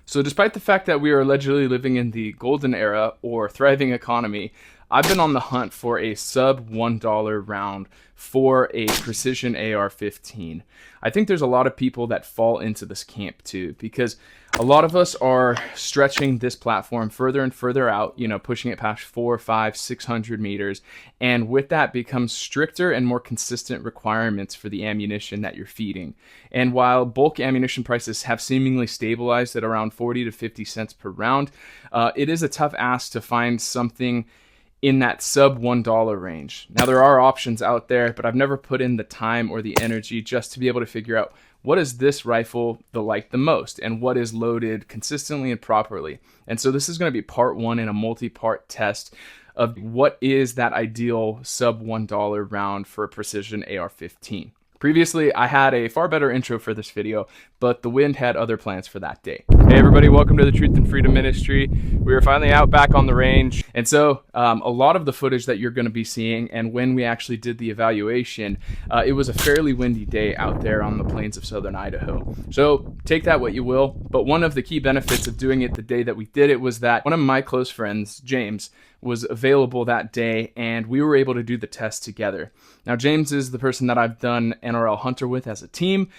So despite the fact that we are allegedly living in the golden era or thriving economy, I've been on the hunt for a sub $1 round for a precision AR-15. I think there's a lot of people that fall into this camp too, because a lot of us are stretching this platform further and further out, pushing it past 4, 5, 600 meters. And with that becomes stricter and more consistent requirements for the ammunition that you're feeding. And while bulk ammunition prices have seemingly stabilized at around 40 to 50 cents per round, it is a tough ask to find something in that sub $1 range. Now there are options out there, but I've never put in the time or the energy just to be able to figure out what is this rifle the most and what is loaded consistently and properly. And so this is going to be part one in a multi-part test of what is that ideal sub $1 round for a precision AR-15. Previously, I had a far better intro for this video, but the wind had other plans for that day. Hey everybody, welcome to the Truth and Freedom Ministry. We are finally out back on the range. And so a lot of the footage that you're gonna be seeing, and when we actually did the evaluation, it was a fairly windy day out there on the plains of southern Idaho. So take that what you will, but one of the key benefits of doing it the day that we did it was that one of my close friends, James, was available that day, and we were able to do the test together. Now, James is the person that I've done NRL Hunter with as a team.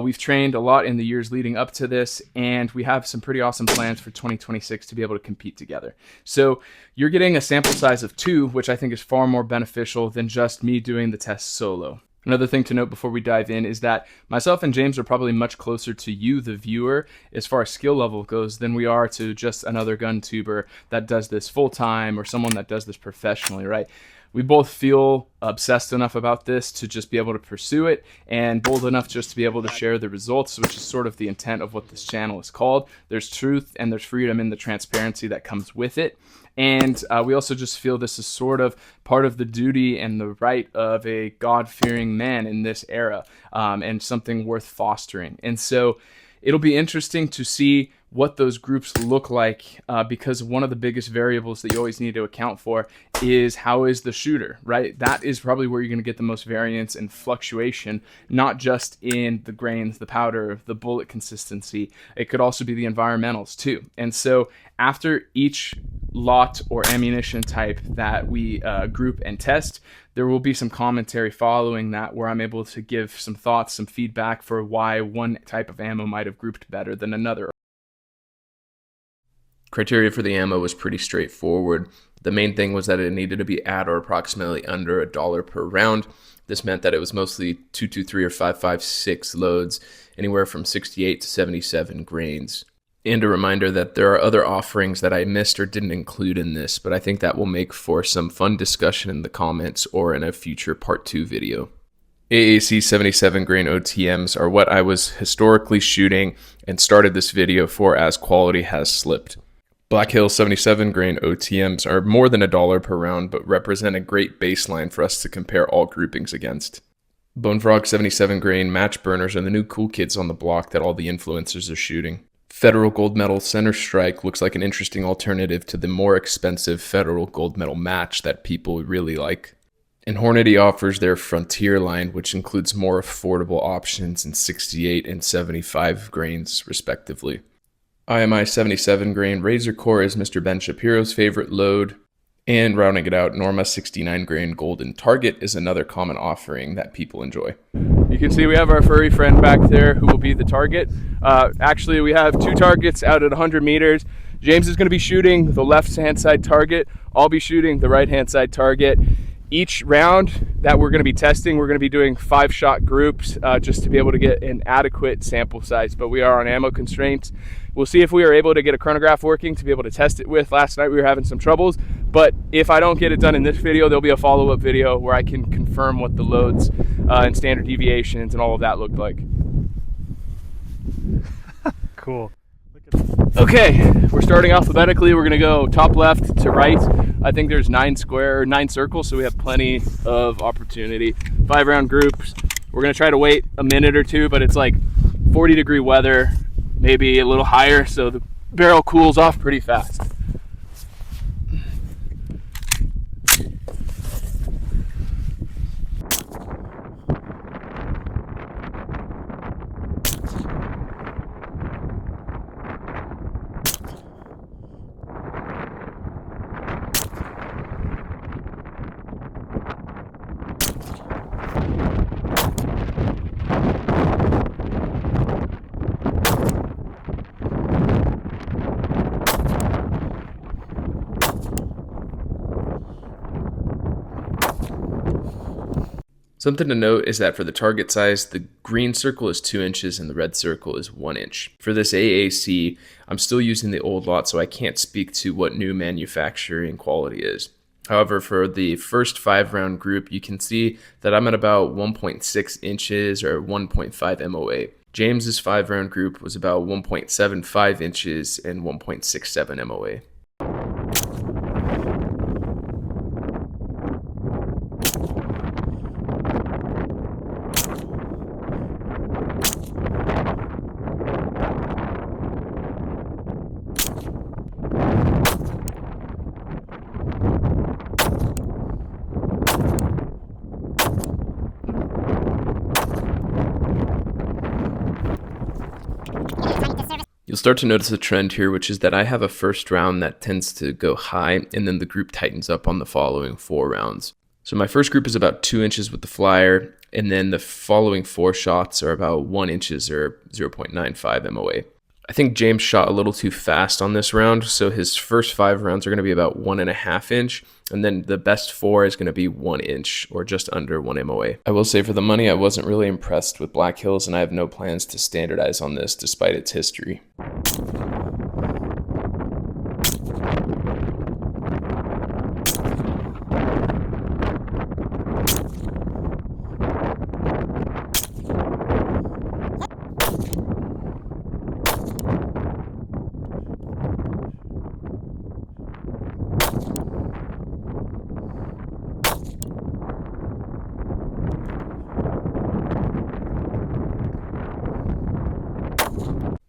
We've trained a lot in the years leading up to this, and we have some pretty awesome plans for 2026 to be able to compete together. So you're getting a sample size of 2, which I think is far more beneficial than just me doing the test solo. Another thing to note before we dive in is that myself and James are probably much closer to you, the viewer, as far as skill level goes, than we are to just another gun tuber that does this full time or someone that does this professionally, right? We both feel obsessed enough about this to just be able to pursue it, and bold enough just to be able to share the results, which is sort of the intent of what this channel is called. There's truth and there's freedom in the transparency that comes with it. And we also just feel this is sort of part of the duty and the right of a God-fearing man in this era, and something worth fostering. And so it'll be interesting to see what those groups look like, because one of the biggest variables that you always need to account for is how is the shooter, right? That is probably where you're going to get the most variance and fluctuation, not just in the grains, the powder, the bullet consistency. It could also be the environmentals too. And so after each lot or ammunition type that we group and test, there will be some commentary following that where I'm able to give some thoughts, some feedback for why one type of ammo might have grouped better than another. Criteria for the ammo was pretty straightforward. The main thing was that it needed to be at or approximately under $1 per round. This meant that it was mostly 223 or 556 loads, anywhere from 68 to 77 grains. And a reminder that there are other offerings that I missed or didn't include in this, but I think that will make for some fun discussion in the comments or in a future part 2 video. AAC 77 grain OTMs are what I was historically shooting and started this video for, as quality has slipped. Black Hill 77 grain OTMs are more than $1 per round, but represent a great baseline for us to compare all groupings against. Bone Frog 77 grain match burners are the new cool kids on the block that all the influencers are shooting. Federal Gold Medal Centerstrike looks like an interesting alternative to the more expensive Federal Gold Medal match that people really like. And Hornady offers their Frontier line, which includes more affordable options in 68 and 75 grains, respectively. IMI 77 grain Razorcore is Mr. Ben Shapiro's favorite load. And rounding it out, Norma 69 grain Golden Target is another common offering that people enjoy. You can see we have our furry friend back there who will be the target. Actually, we have 2 targets out at 100 meters. James is going to be shooting the left-hand side target. I'll be shooting the right-hand side target. Each round that we're going to be testing, we're going to be doing 5-shot groups just to be able to get an adequate sample size, but we are on ammo constraints. We'll see if we are able to get a chronograph working to be able to test it with. Last night we were having some troubles, but if I don't get it done in this video, there'll be a follow-up video where I can confirm what the loads and standard deviations and all of that looked like. Cool. Okay, we're starting alphabetically. We're gonna go top left to right. I think there's 9 circles, so we have plenty of opportunity. 5-round groups. We're gonna try to wait a minute or 2, but it's like 40-degree weather, maybe a little higher, so the barrel cools off pretty fast. Something to note is that for the target size, the green circle is 2 inches and the red circle is 1 inch. For this AAC, I'm still using the old lot, so I can't speak to what new manufacturing quality is. However, for the first 5-round group, you can see that I'm at about 1.6 inches or 1.5 MOA. James's 5-round group was about 1.75 inches and 1.67 MOA. You'll start to notice a trend here, which is that I have a first round that tends to go high, and then the group tightens up on the following 4 rounds. So my first group is about 2 inches with the flyer, and then the following 4 shots are about 1 inches or 0.95 MOA. I think James shot a little too fast on this round, so his first 5 rounds are going to be about 1.5 inch, and then the best 4 is going to be 1 inch or just under 1 MOA. I will say for the money, I wasn't really impressed with Black Hills, and I have no plans to standardize on this despite its history.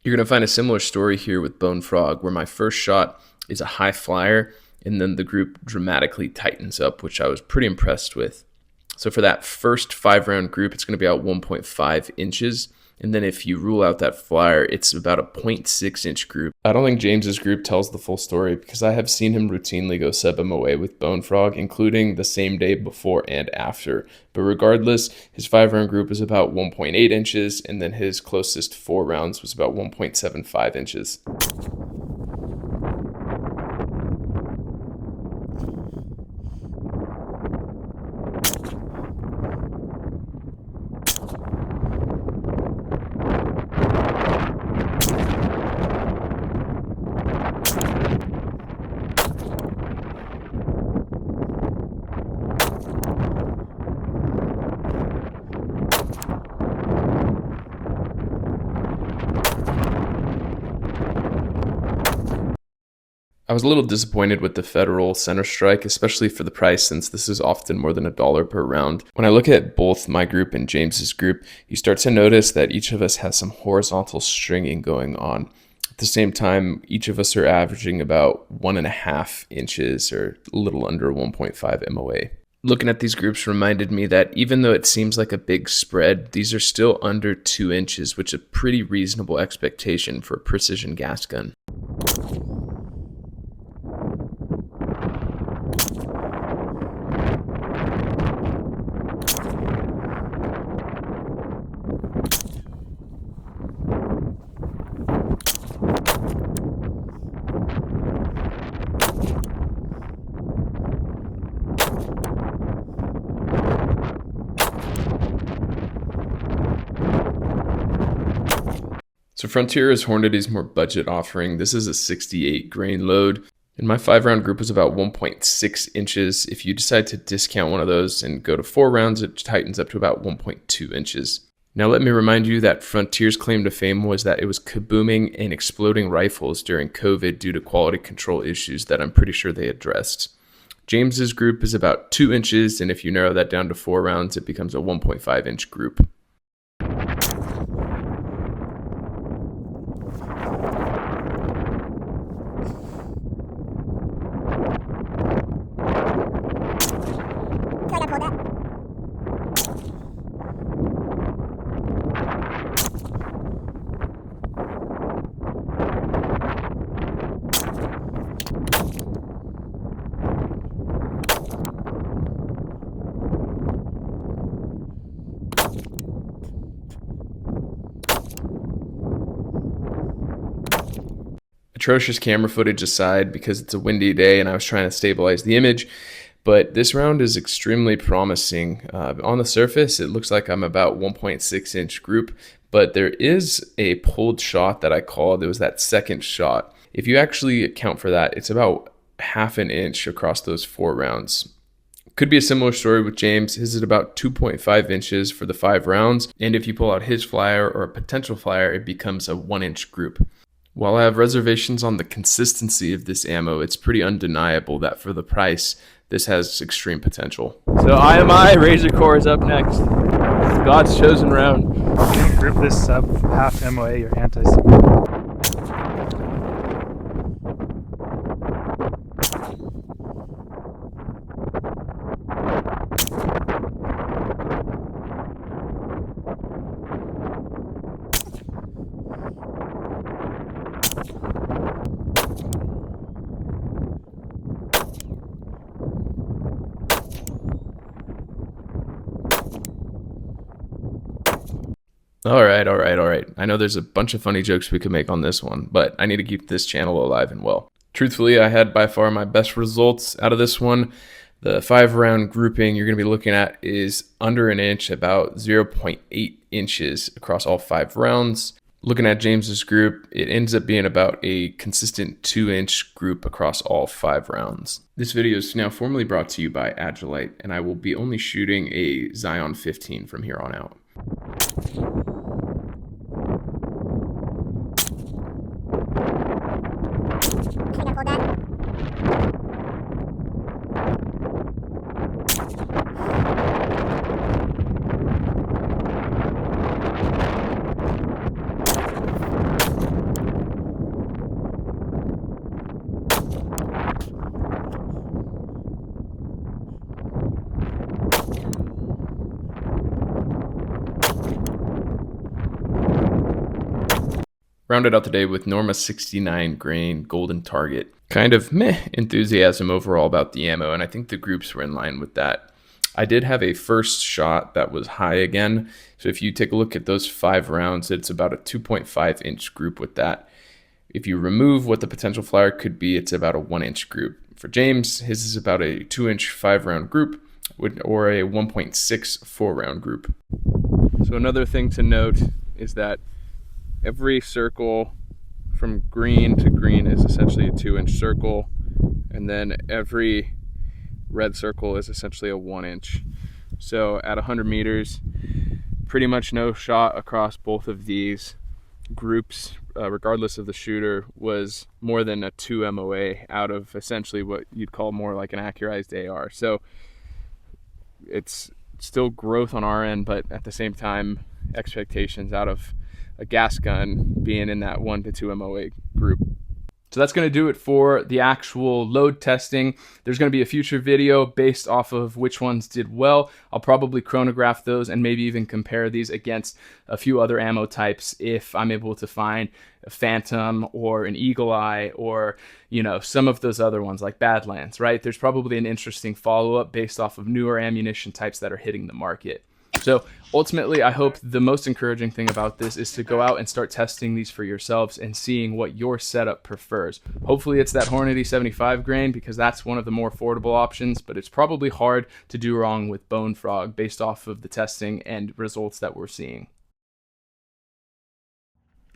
You're going to find a similar story here with Bone Frog, where my first shot is a high flyer, and then the group dramatically tightens up, which I was pretty impressed with. So for that first 5-round group, it's going to be about 1.5 inches. And then if you rule out that flyer, it's about a 0.6 inch group. I don't think James's group tells the full story because I have seen him routinely go sub MOA with Bone Frog, including the same day before and after. But regardless, his 5-round group is about 1.8 inches, and then his closest 4 rounds was about 1.75 inches. I was a little disappointed with the federal Centerstrike, especially for the price, since this is often more than $1 per round. When I look at both my group and James's group, you start to notice that each of us has some horizontal stringing going on. At the same time, each of us are averaging about 1.5 inches or a little under 1.5 MOA. Looking at these groups reminded me that even though it seems like a big spread, these are still under 2 inches, which is a pretty reasonable expectation for a precision gas gun. So Frontier is Hornady's more budget offering. This is a 68 grain load, and my 5-round group was about 1.6 inches. If you decide to discount one of those and go to 4 rounds, it tightens up to about 1.2 inches. Now let me remind you that Frontier's claim to fame was that it was kabooming and exploding rifles during COVID due to quality control issues that I'm pretty sure they addressed. James's group is about 2 inches, and if you narrow that down to 4 rounds, it becomes a 1.5 inch group. Atrocious camera footage aside, because it's a windy day and I was trying to stabilize the image, But this round is extremely promising. On the surface, it looks like I'm about 1.6 inch group, but there is a pulled shot that I called. It was that second shot. If you actually account for that, it's about half an inch across those 4 rounds. Could be a similar story with James. His is about 2.5 inches for the 5 rounds. And if you pull out his flyer or a potential flyer, it becomes a 1-inch group. While I have reservations on the consistency of this ammo, it's pretty undeniable that for the price, this has extreme potential. So IMI Razorcore is up next. It's God's chosen round. Can you group this sub half MOA or anti-sub? All right. I know there's a bunch of funny jokes we could make on this one, but I need to keep this channel alive and well. Truthfully, I had by far my best results out of this one. The 5-round grouping you're going to be looking at is under an inch, about 0.8 inches across all 5 rounds. Looking at James's group, it ends up being about a consistent 2-inch group across all 5 rounds. This video is now formally brought to you by Agilite, and I will be only shooting a Zion 15 from here on out. Rounded out the day with Norma 69 grain golden target. Kind of meh enthusiasm overall about the ammo, and I think the groups were in line with that. I did have a first shot that was high again, so if you take a look at those 5 rounds, it's about a 2.5 inch group with that. If you remove what the potential flyer could be, it's about a 1-inch group. For James, his is about a 2-inch 5-round group or a 1.6 4-round group. So another thing to note is that every circle from green to green is essentially a 2-inch circle, and then every red circle is essentially a 1-inch. So at 100 meters, pretty much no shot across both of these groups, regardless of the shooter, was more than a 2 MOA out of essentially what you'd call more like an accurized AR. So it's still growth on our end, but at the same time, expectations out of a gas gun being in that 1 to 2 MOA group. So that's going to do it for the actual load testing. There's going to be a future video based off of which ones did well. I'll probably chronograph those and maybe even compare these against a few other ammo types if I'm able to find a Phantom or an Eagle Eye or, you know, some of those other ones like Badlands, right? There's probably an interesting follow-up based off of newer ammunition types that are hitting the market. So ultimately, I hope the most encouraging thing about this is to go out and start testing these for yourselves and seeing what your setup prefers. Hopefully it's that Hornady 75 grain because that's one of the more affordable options, but it's probably hard to do wrong with Bone Frog based off of the testing and results that we're seeing.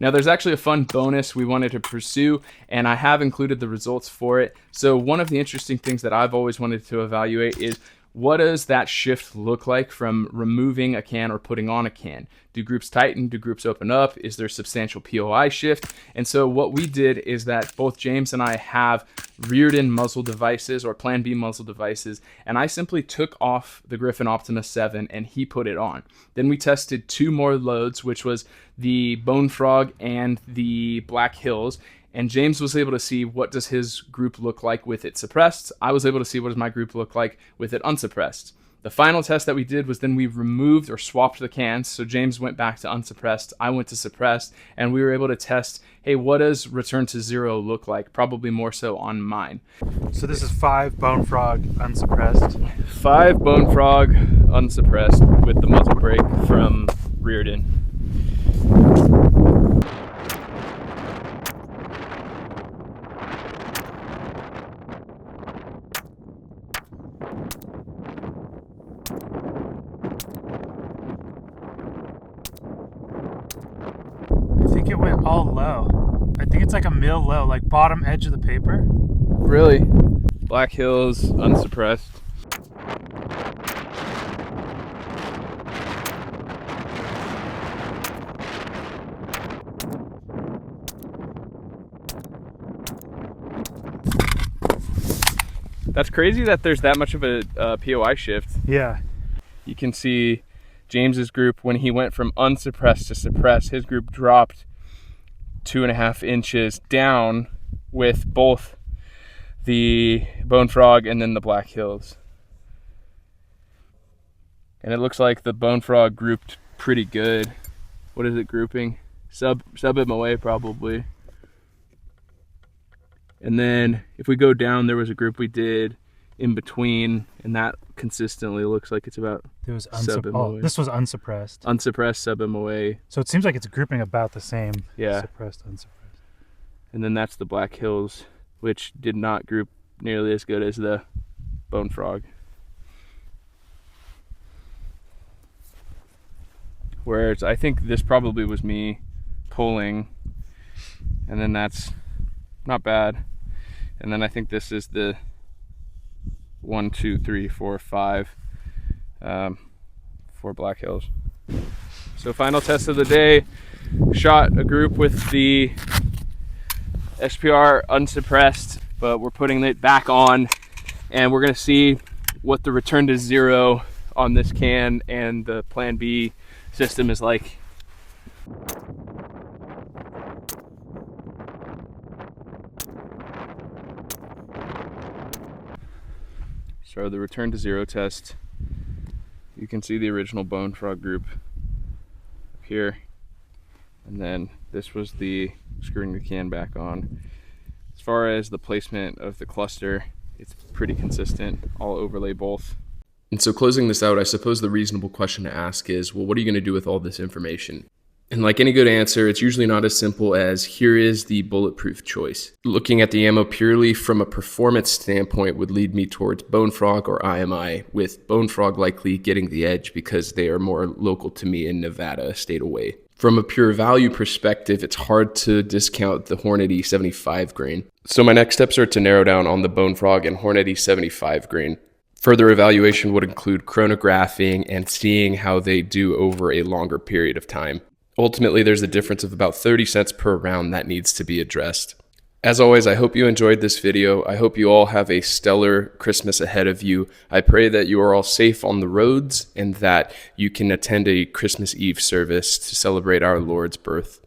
Now there's actually a fun bonus we wanted to pursue, and I have included the results for it. So one of the interesting things that I've always wanted to evaluate is what does that shift look like from removing a can or putting on a can? Do groups tighten? Do groups open up? Is there substantial POI shift? And so what we did is that both James and I have reared-in muzzle devices or Plan B muzzle devices, and I simply took off the Griffin Optima 7 and he put it on. Then we tested 2 more loads, which was the Bone Frog and the Black Hills, and James was able to see what does his group look like with it suppressed. I was able to see what does my group look like with it unsuppressed. The final test that we did was then we removed or swapped the cans. So James went back to unsuppressed, I went to suppressed, and we were able to test, hey, what does return to zero look like? Probably more so on mine. So this is 5 Bone Frog unsuppressed. 5 Bone Frog unsuppressed with the muzzle brake from reared-in. went all low. I think it's like a mil low, like bottom edge of the paper. Really? Black Hills, unsuppressed. That's crazy that there's that much of a POI shift. Yeah. You can see James's group, when he went from unsuppressed to suppressed, his group dropped 2.5 inches down with both the Bone Frog and then the Black Hills. And it looks like the Bone Frog grouped pretty good. What is it grouping? Sub MOA probably. And then if we go down, there was a group we did in between, and that consistently looks like it's about It was sub MOA. this was unsuppressed. Unsuppressed sub MOA. So it seems like it's grouping about the same. Yeah. Suppressed, unsuppressed. And then that's the Black Hills, which did not group nearly as good as the Bone Frog. Whereas I think this probably was me pulling, and then that's not bad. And then I think this is the 1, 2, 3, 4, 5 for Black Hills. So final test of the day, shot a group with the SPR unsuppressed, but we're putting it back on, and we're gonna see what the return to zero on this can and the Plan B system is like. So the return to zero test, you can see the original Bone Frog group up here, and then this was the screwing the can back on. As far as the placement of the cluster, it's pretty consistent. I'll overlay both. And so closing this out, I suppose the reasonable question to ask is, well, what are you going to do with all this information? And like any good answer, it's usually not as simple as here is the bulletproof choice. Looking at the ammo purely from a performance standpoint would lead me towards Bone Frog or IMI, with Bone Frog likely getting the edge because they are more local to me in Nevada, a state away. From a pure value perspective, it's hard to discount the Hornady 75 grain. So my next steps are to narrow down on the Bone Frog and Hornady 75 grain. Further evaluation would include chronographing and seeing how they do over a longer period of time. Ultimately, there's a difference of about 30 cents per round that needs to be addressed. As always, I hope you enjoyed this video. I hope you all have a stellar Christmas ahead of you. I pray that you are all safe on the roads and that you can attend a Christmas Eve service to celebrate our Lord's birth.